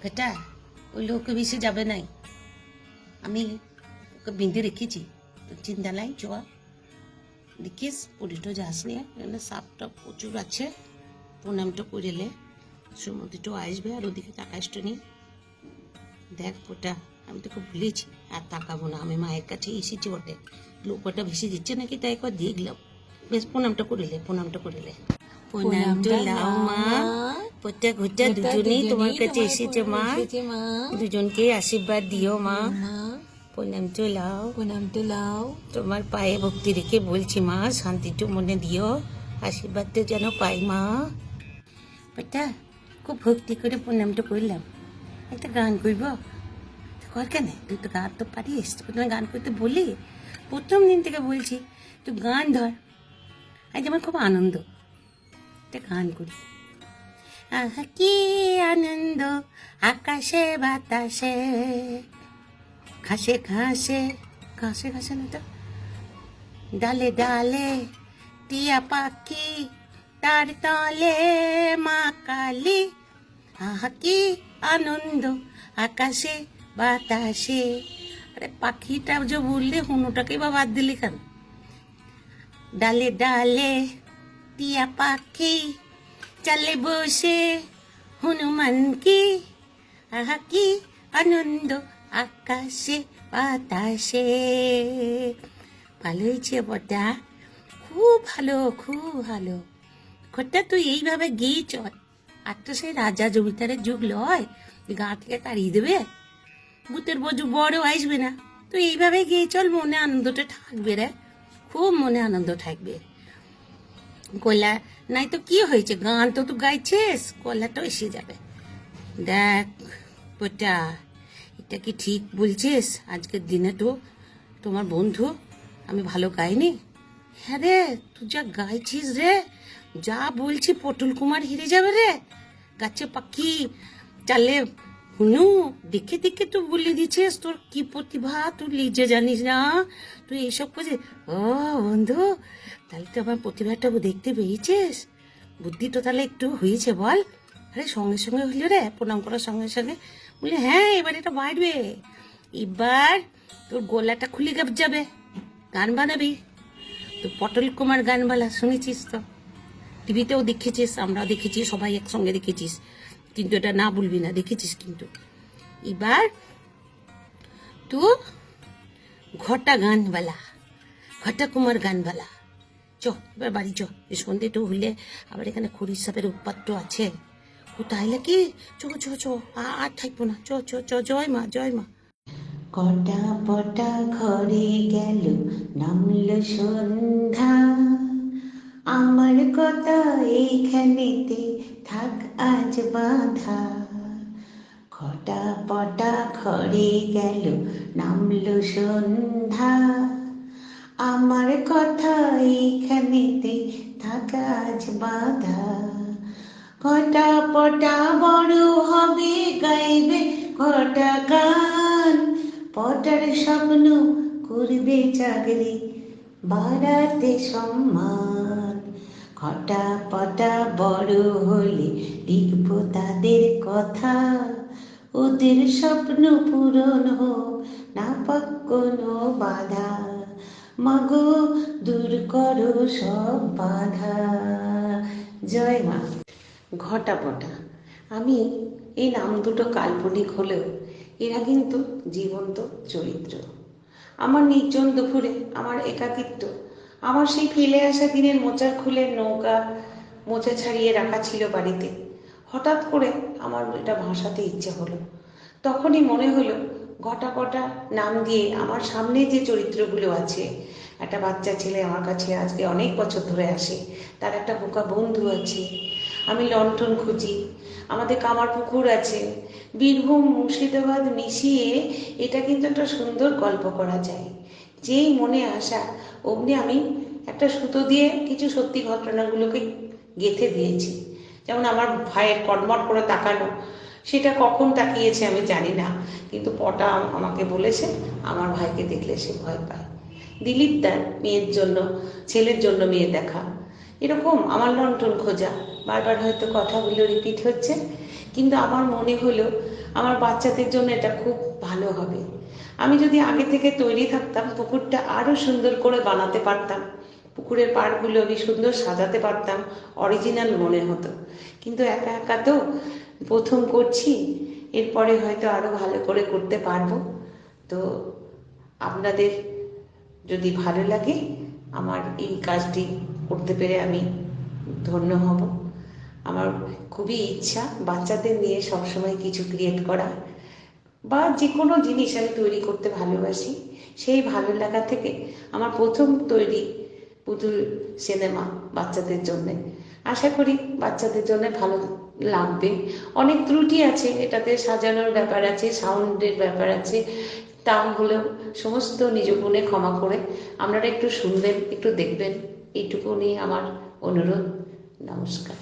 বেটা ওই লোকে বেশি যাবে নাই, আমি ওকে বেঁধে রেখেছি, চিন্তা নাই। চ দেখিস পুরীটা যাস নিয়ে, এখানে সাপটা প্রচুর আছে, প্রণামটা করেলে সমুদ্রটা আসবে। আর ওদিকে তাকাসটা নি, দেখ ওটা আমি তোকে ভুলেছি, আর তাকাবো না। আমি মায়ের কাছে এসেছি, ওটে লোকটা ভেসে দিচ্ছে নাকি তাই একবার দেখলাম। বেশ প্রণামটা করিলে, প্রণামটা করিলে। প্রণামটা লাও মা, পোটা ঘুটা দুজনেই তোমার কাছে এসেছে মা, দুজনকে আশীর্বাদ দিও মা। প্রণামটা লাও, প্রণামটা লাও। তোমার পায়ে ভক্তি রেখে বলছি মা, শান্তিটা মনে দিও, আশীর্বাদটা যেন পাই মা। বেটা খুব ভক্তি করে প্রণামটা করলাম, একটা গান করব কর কেন? তুই তো গান তো পারিস, তোকে গান করতে বলি, প্রথম দিন থেকে বলছি তুই গান ধর। আজ আমার খুব আনন্দ, একটা গান করি। আহা কি আনন্দ আকাশে বাতাসে, ঘাসে ঘাসে, ঘাসে ঘাসে না তো, ডালে ডালে টিয়া পাখি, তার তলে মা কালী। আহা কি আনন্দ আকাশে বাতাসে। আরে পাখিটা যে বললে, হুনুটাকে বা বাদ দিলি কেন? ডালে ডালে টিয়া পাখি, চলে বসে হনুমান কি। আহা কি আনন্দ আকাশে বাতাসে। ভালো হয়েছে বটা, খুব ভালো, খুব ভালো। খোট্টা তুই এইভাবে গেয়ে চল, আর তো সেই রাজা জমিদারের যুগ লয়, গা থেকে তাড়িয়ে দেবে, ভূতের বজু বড় আসবে না। তুই এইভাবে গিয়ে চল, মনে আনন্দটা থাকবে রে, খুব মনে আনন্দ থাকবে। গলা নাই তো কি হয়েছে, গান তো তুই গাইছিস, গলাটা এসে যাবে। দেখ ওটা, এটা কি ঠিক বলছিস? আজকের দিনে তো তোমার বন্ধু আমি ভালো গাইনি? হ্যাঁ রে, তুই যা গাইছিস রে, যা বলছি পটল কুমার হেরে যাবে রে। গাছে পাখি চালে হুনু, দেখে দেখে তুই বলে দিচ্ছিস, তোর কি প্রতিভা তুই নিজে জানিস না। তুই এইসব করছিস, ও বন্ধু, তাহলে তো আমার প্রতিভাটা দেখতে পেয়েছিস, বুদ্ধি তো তাহলে একটু হয়েছে বল। আরে সঙ্গে সঙ্গে হইল রে, প্রণাম করার সঙ্গে সঙ্গে বলি হ্যাঁ এবার এটা বাড়বে, এবার তোর গলাটা খুলে যাবে, গান বানাবি। তো পটল কুমার গানবালা শুনেছিস তো, টিভিতেও দেখেছিস, আমরাও দেখেছি, সবাই একসঙ্গে দেখেছিস, কিন্তু এটা না বলবি না, দেখেছিস কিন্তু। এবার তো ঘটা গানবালা, ঘটা কুমার গানবালা। চ এবার বাড়ি চ, সন্ধে তো হইলে আবার এখানে খরির সাপের উৎপাত আছে। ও তাইলে কি, চ চ চ, আর থাকবো না, চ চ চ, জয় মা, জয় মা। কটা পটা ঘরে গেল, নামল সন্ধ্যা, আমার কথা এইখানেতে থাক আজ বাঁধা। কটা পটা ঘরে গেল, নামল সন্ধ্যা, আমার কথা এইখানেতে থাক আজ বাঁধা। কটা পটা বড় হবে, গাইবে কটা গান, পটার স্বপ্ন করবে চাকরি, বাড়াতে সম্মান। কটা পটা বড় হলে লিখব তাদের কথা, ওদের স্বপ্ন পূরণ হোক না পাক কোনো বাধা। মাগো দূর করো সব বাধা। জয় মা। ঘটাপটা, আমি এই নাম দুটো কাল্পনিক হলেও এরা কিন্তু জীবন্ত চরিত্র। আমার নির্জন দুপুরে, আমার একাকিত্ব, আমার সেই ফেলে আসা দিনের মোচার খুলে নৌকা মোচা ছাড়িয়ে রাখা ছিল বাড়িতে, হঠাৎ করে আমার এটা ভাসাতে ইচ্ছে হলো। তখনই মনে হলো ঘটাপটা নাম দিয়ে আমার সামনে যে চরিত্রগুলো আছে, একটা বাচ্চা ছেলে আমার কাছে আজকে অনেক বছর ধরে আসে, তার একটা বোকা বন্ধু আছে, আমি লণ্ঠন খুঁজি, আমাদের কামার পুকুর আছে, বীরভূম মুর্শিদাবাদ মিশিয়ে এটা কিন্তু একটা সুন্দর গল্প করা যায়। যেই মনে আসা অমনি আমি একটা সুতো দিয়ে কিছু সত্যি ঘটনাগুলোকে গেঁথে দিয়েছি। যেমন আমার ভাইয়ের কটমট করে তাকানো, সেটা কখন তাকিয়েছে আমি জানি না, কিন্তু পটা আমাকে বলেছে আমার ভাইকে দেখলে সে ভয় পায়। দিলীপ দার মেয়ের জন্য, ছেলের জন্য মেয়ে দেখা, এরকম আমার লন্ঠন খোঁজা। বারবার হয়তো কথাগুলো রিপিট হচ্ছে, কিন্তু আমার মনে হলো আমার বাচ্চাদের জন্য এটা খুব ভালো হবে। আমি যদি আগে থেকে তৈরি থাকতাম, পুকুরটা আরও সুন্দর করে বানাতে পারতাম, পুকুরের পাড়গুলো আমি সুন্দর সাজাতে পারতাম, অরিজিনাল মনে হতো। কিন্তু একা একা তো প্রথম করছি, এরপরে হয়তো আরও ভালো করে করতে পারবো। তো আপনাদের যদি ভালো লাগে, আমার এই কাজটি করতে পেরে আমি ধন্য হব। আমার খুবই ইচ্ছা বাচ্চাদের নিয়ে সবসময় কিছু ক্রিয়েট করা, বা যে কোনো জিনিস আমি তৈরি করতে ভালোবাসি। সেই ভালো লাগা থেকে আমার প্রথম তৈরি পুতুল সিনেমা বাচ্চাদের জন্যে। আশা করি বাচ্চাদের জন্য ভালো লাগবে। অনেক ত্রুটি আছে এটাতে, সাজানোর ব্যাপার আছে, সাউন্ডের ব্যাপার আছে, তাহলেও সমস্ত নিজ গুণে ক্ষমা করে আপনারা একটু শুনবেন, একটু দেখবেন, এইটুকু নিয়ে আমার অনুরোধ। নমস্কার।